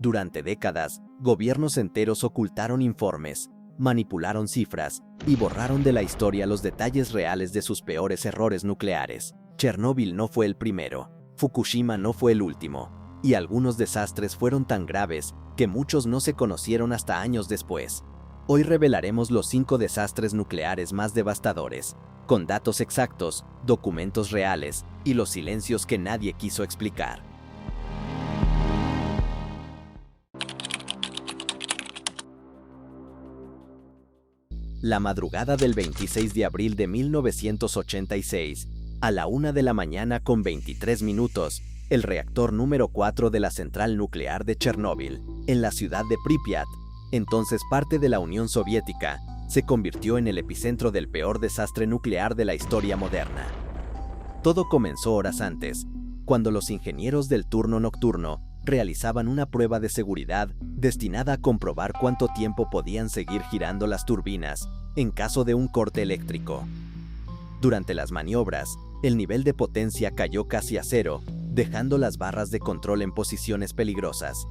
Durante décadas, gobiernos enteros ocultaron informes, manipularon cifras y borraron de la historia los detalles reales de sus peores errores nucleares. Chernóbil no fue el primero, Fukushima no fue el último, y algunos desastres fueron tan graves que muchos no se conocieron hasta años después. Hoy revelaremos los 5 desastres nucleares más devastadores, con datos exactos, documentos reales y los silencios que nadie quiso explicar. La madrugada del 26 de abril de 1986, a la 1 de la mañana con 23 minutos, el reactor número 4 de la central nuclear de Chernóbil, en la ciudad de Pripyat, entonces parte de la Unión Soviética, se convirtió en el epicentro del peor desastre nuclear de la historia moderna. Todo comenzó horas antes, cuando los ingenieros del turno nocturno realizaban una prueba de seguridad destinada a comprobar cuánto tiempo podían seguir girando las turbinas en caso de un corte eléctrico. Durante las maniobras, el nivel de potencia cayó casi a cero, dejando las barras de control en posiciones peligrosas.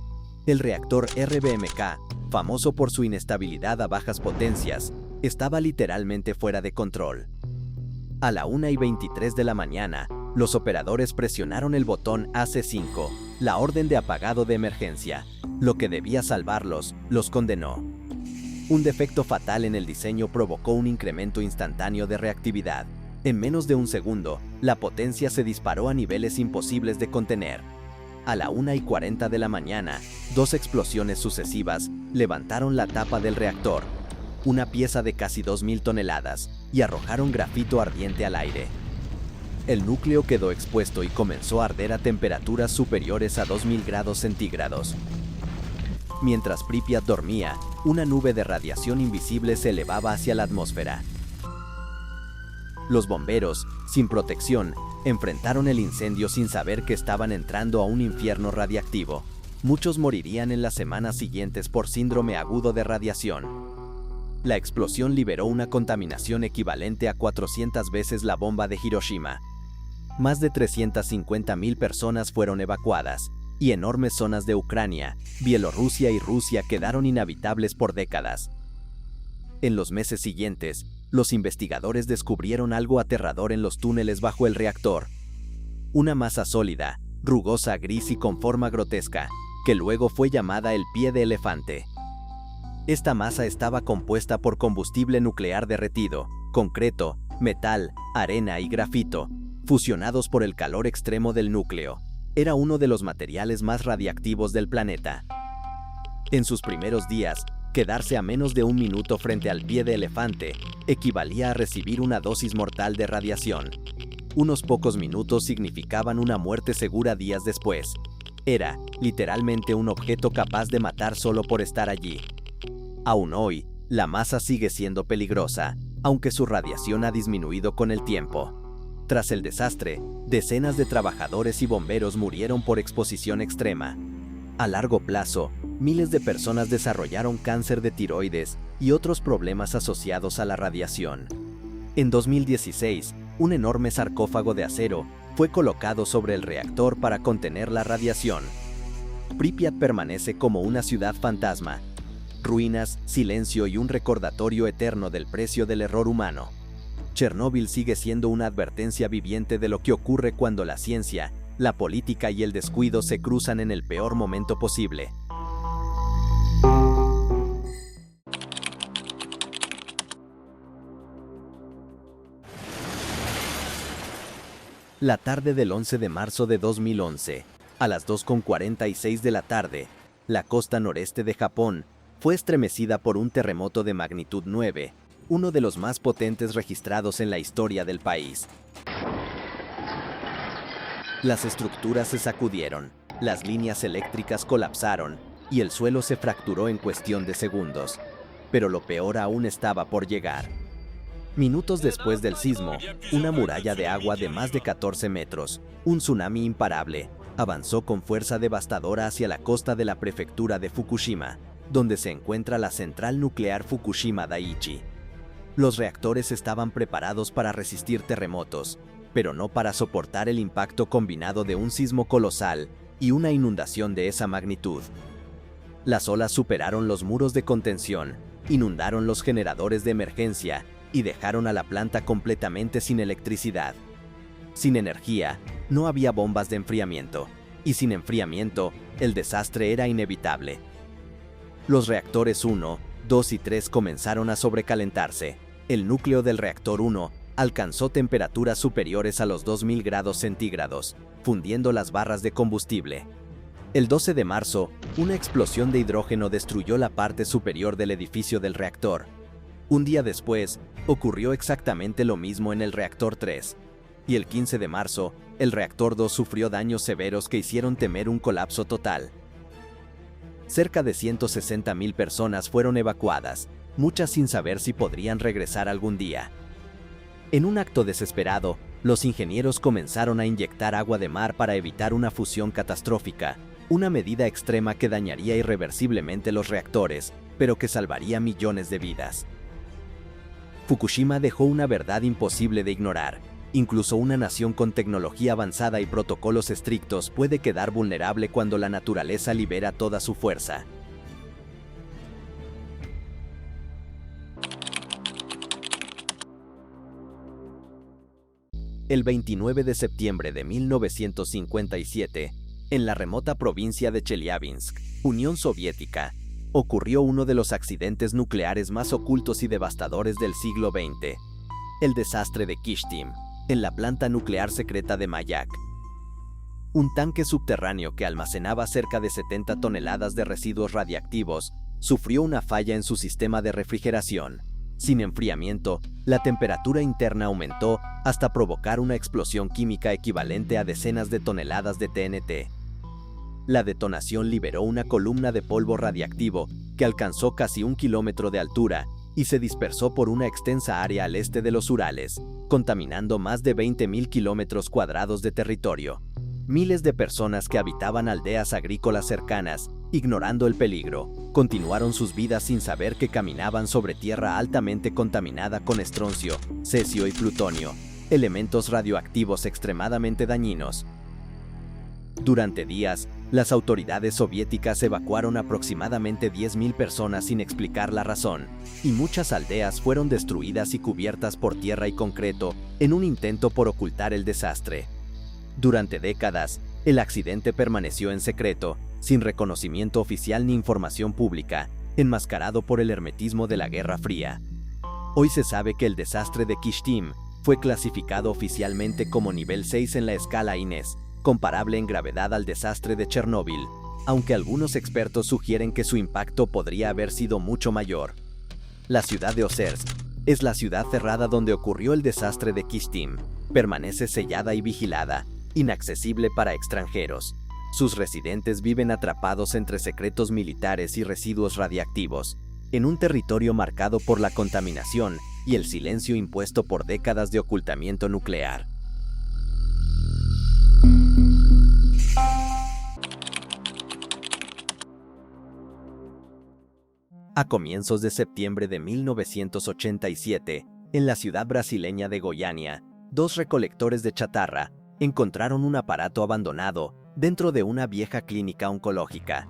El reactor RBMK, famoso por su inestabilidad a bajas potencias, estaba literalmente fuera de control. A la 1:23 de la mañana, los operadores presionaron el botón AC5, la orden de apagado de emergencia. Lo que debía salvarlos, los condenó. Un defecto fatal en el diseño provocó un incremento instantáneo de reactividad. En menos de un segundo, la potencia se disparó a niveles imposibles de contener. A la 1:40 de la mañana, 2 explosiones sucesivas levantaron la tapa del reactor, una pieza de casi 2.000 toneladas, y arrojaron grafito ardiente al aire. El núcleo quedó expuesto y comenzó a arder a temperaturas superiores a 2.000 grados centígrados. Mientras Pripyat dormía, una nube de radiación invisible se elevaba hacia la atmósfera. Los bomberos, sin protección, enfrentaron el incendio sin saber que estaban entrando a un infierno radiactivo. Muchos morirían en las semanas siguientes por síndrome agudo de radiación. La explosión liberó una contaminación equivalente a 400 veces la bomba de Hiroshima. Más de 350.000 personas fueron evacuadas, y enormes zonas de Ucrania, Bielorrusia y Rusia quedaron inhabitables por décadas. En los meses siguientes, los investigadores descubrieron algo aterrador en los túneles bajo el reactor. Una masa sólida, rugosa, gris y con forma grotesca, que luego fue llamada el pie de elefante. Esta masa estaba compuesta por combustible nuclear derretido, concreto, metal, arena y grafito, fusionados por el calor extremo del núcleo. Era uno de los materiales más radiactivos del planeta. En sus primeros días, quedarse a menos de un minuto frente al pie de elefante equivalía a recibir una dosis mortal de radiación. Unos pocos minutos significaban una muerte segura días después. Era, literalmente, un objeto capaz de matar solo por estar allí. Aún hoy, la masa sigue siendo peligrosa, aunque su radiación ha disminuido con el tiempo. Tras el desastre, decenas de trabajadores y bomberos murieron por exposición extrema. A largo plazo, miles de personas desarrollaron cáncer de tiroides y otros problemas asociados a la radiación. En 2016, un enorme sarcófago de acero fue colocado sobre el reactor para contener la radiación. Pripyat permanece como una ciudad fantasma. Ruinas, silencio y un recordatorio eterno del precio del error humano. Chernóbil sigue siendo una advertencia viviente de lo que ocurre cuando la ciencia, la política y el descuido se cruzan en el peor momento posible. La tarde del 11 de marzo de 2011, a las 2:46 de la tarde, la costa noreste de Japón fue estremecida por un terremoto de magnitud 9, uno de los más potentes registrados en la historia del país. Las estructuras se sacudieron, las líneas eléctricas colapsaron y el suelo se fracturó en cuestión de segundos. Pero lo peor aún estaba por llegar. Minutos después del sismo, una muralla de agua de más de 14 metros, un tsunami imparable, avanzó con fuerza devastadora hacia la costa de la prefectura de Fukushima, donde se encuentra la central nuclear Fukushima Daiichi. Los reactores estaban preparados para resistir terremotos, pero no para soportar el impacto combinado de un sismo colosal y una inundación de esa magnitud. Las olas superaron los muros de contención, inundaron los generadores de emergencia y dejaron a la planta completamente sin electricidad. Sin energía, no había bombas de enfriamiento, y sin enfriamiento, el desastre era inevitable. Los reactores 1, 2 y 3 comenzaron a sobrecalentarse. El núcleo del reactor 1 alcanzó temperaturas superiores a los 2000 grados centígrados, fundiendo las barras de combustible. El 12 de marzo, una explosión de hidrógeno destruyó la parte superior del edificio del reactor. Un día después, ocurrió exactamente lo mismo en el reactor 3. Y el 15 de marzo, el reactor 2 sufrió daños severos que hicieron temer un colapso total. Cerca de 160.000 personas fueron evacuadas, muchas sin saber si podrían regresar algún día. En un acto desesperado, los ingenieros comenzaron a inyectar agua de mar para evitar una fusión catastrófica, una medida extrema que dañaría irreversiblemente los reactores, pero que salvaría millones de vidas. Fukushima dejó una verdad imposible de ignorar. Incluso una nación con tecnología avanzada y protocolos estrictos puede quedar vulnerable cuando la naturaleza libera toda su fuerza. El 29 de septiembre de 1957, en la remota provincia de Chelyabinsk, Unión Soviética, ocurrió uno de los accidentes nucleares más ocultos y devastadores del siglo XX, el desastre de Kyshtym, en la planta nuclear secreta de Mayak. Un tanque subterráneo que almacenaba cerca de 70 toneladas de residuos radiactivos sufrió una falla en su sistema de refrigeración. Sin enfriamiento, la temperatura interna aumentó hasta provocar una explosión química equivalente a decenas de toneladas de TNT. La detonación liberó una columna de polvo radiactivo que alcanzó casi 1 kilómetro de altura y se dispersó por una extensa área al este de los Urales, contaminando más de 20.000 kilómetros cuadrados de territorio. Miles de personas que habitaban aldeas agrícolas cercanas, ignorando el peligro, continuaron sus vidas sin saber que caminaban sobre tierra altamente contaminada con estroncio, cesio y plutonio, elementos radioactivos extremadamente dañinos. Durante días, las autoridades soviéticas evacuaron aproximadamente 10.000 personas sin explicar la razón, y muchas aldeas fueron destruidas y cubiertas por tierra y concreto en un intento por ocultar el desastre. Durante décadas, el accidente permaneció en secreto, sin reconocimiento oficial ni información pública, enmascarado por el hermetismo de la Guerra Fría. Hoy se sabe que el desastre de Kyshtym fue clasificado oficialmente como nivel 6 en la escala INES, comparable en gravedad al desastre de Chernóbil, aunque algunos expertos sugieren que su impacto podría haber sido mucho mayor. La ciudad de Ozersk es la ciudad cerrada donde ocurrió el desastre de Kyshtym. Permanece sellada y vigilada, inaccesible para extranjeros. Sus residentes viven atrapados entre secretos militares y residuos radiactivos, en un territorio marcado por la contaminación y el silencio impuesto por décadas de ocultamiento nuclear. A comienzos de septiembre de 1987, en la ciudad brasileña de Goiânia, 2 recolectores de chatarra encontraron un aparato abandonado dentro de una vieja clínica oncológica.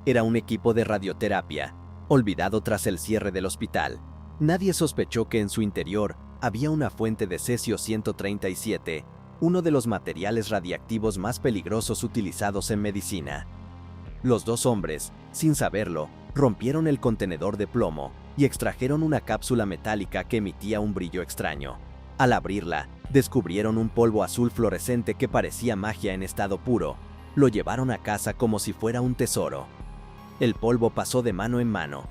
Era un equipo de radioterapia, olvidado tras el cierre del hospital. Nadie sospechó que en su interior había una fuente de cesio-137, uno de los materiales radiactivos más peligrosos utilizados en medicina. Los 2 hombres, sin saberlo, rompieron el contenedor de plomo y extrajeron una cápsula metálica que emitía un brillo extraño. Al abrirla, descubrieron un polvo azul fluorescente que parecía magia en estado puro. Lo llevaron a casa como si fuera un tesoro. El polvo pasó de mano en mano.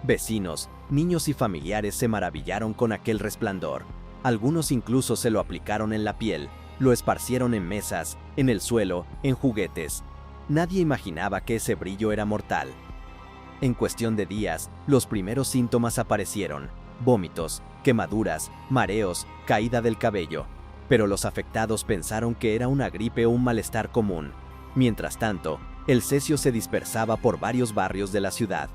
Vecinos, niños y familiares se maravillaron con aquel resplandor. Algunos incluso se lo aplicaron en la piel, lo esparcieron en mesas, en el suelo, en juguetes. Nadie imaginaba que ese brillo era mortal. En cuestión de días, los primeros síntomas aparecieron: vómitos, quemaduras, mareos, caída del cabello. Pero los afectados pensaron que era una gripe o un malestar común. Mientras tanto, el cesio se dispersaba por varios barrios de la ciudad.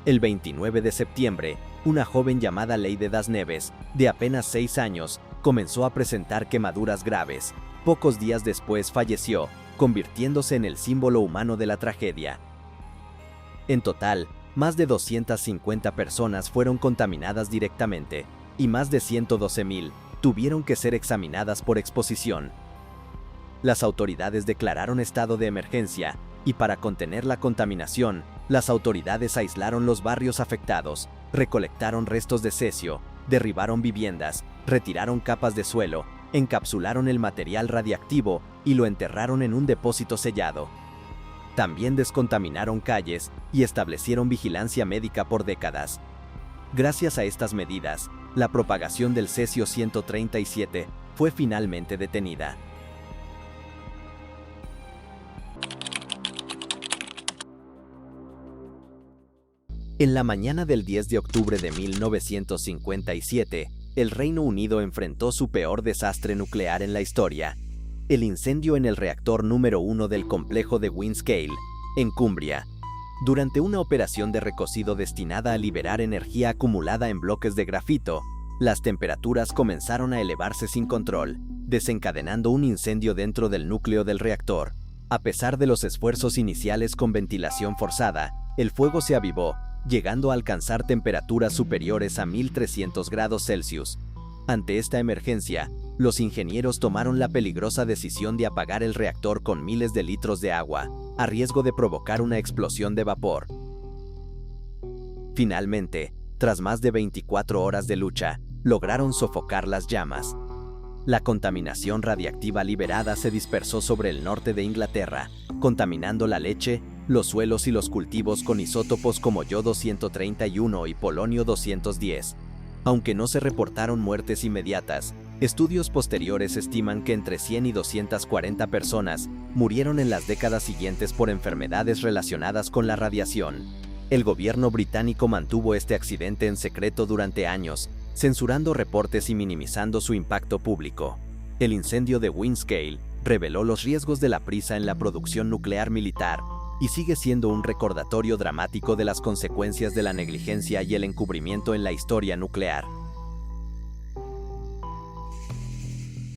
El 29 de septiembre, una joven llamada Leide Das Neves, de apenas 6 años, comenzó a presentar quemaduras graves. Pocos días después falleció, convirtiéndose en el símbolo humano de la tragedia. En total, más de 250 personas fueron contaminadas directamente, y más de 112.000 tuvieron que ser examinadas por exposición. Las autoridades declararon estado de emergencia, y para contener la contaminación, las autoridades aislaron los barrios afectados, recolectaron restos de cesio, derribaron viviendas, retiraron capas de suelo, encapsularon el material radiactivo y lo enterraron en un depósito sellado. También descontaminaron calles y establecieron vigilancia médica por décadas. Gracias a estas medidas, la propagación del cesio-137 fue finalmente detenida. En la mañana del 10 de octubre de 1957, el Reino Unido enfrentó su peor desastre nuclear en la historia, el incendio en el reactor número 1 del complejo de Windscale, en Cumbria. Durante una operación de recocido destinada a liberar energía acumulada en bloques de grafito, las temperaturas comenzaron a elevarse sin control, desencadenando un incendio dentro del núcleo del reactor. A pesar de los esfuerzos iniciales con ventilación forzada, el fuego se avivó, llegando a alcanzar temperaturas superiores a 1300 grados Celsius. Ante esta emergencia, los ingenieros tomaron la peligrosa decisión de apagar el reactor con miles de litros de agua, a riesgo de provocar una explosión de vapor. Finalmente, tras más de 24 horas de lucha, lograron sofocar las llamas. La contaminación radiactiva liberada se dispersó sobre el norte de Inglaterra, contaminando la leche, los suelos y los cultivos con isótopos como yodo-131 y polonio-210. Aunque no se reportaron muertes inmediatas, estudios posteriores estiman que entre 100 y 240 personas murieron en las décadas siguientes por enfermedades relacionadas con la radiación. El gobierno británico mantuvo este accidente en secreto durante años, censurando reportes y minimizando su impacto público. El incendio de Windscale reveló los riesgos de la prisa en la producción nuclear militar y sigue siendo un recordatorio dramático de las consecuencias de la negligencia y el encubrimiento en la historia nuclear.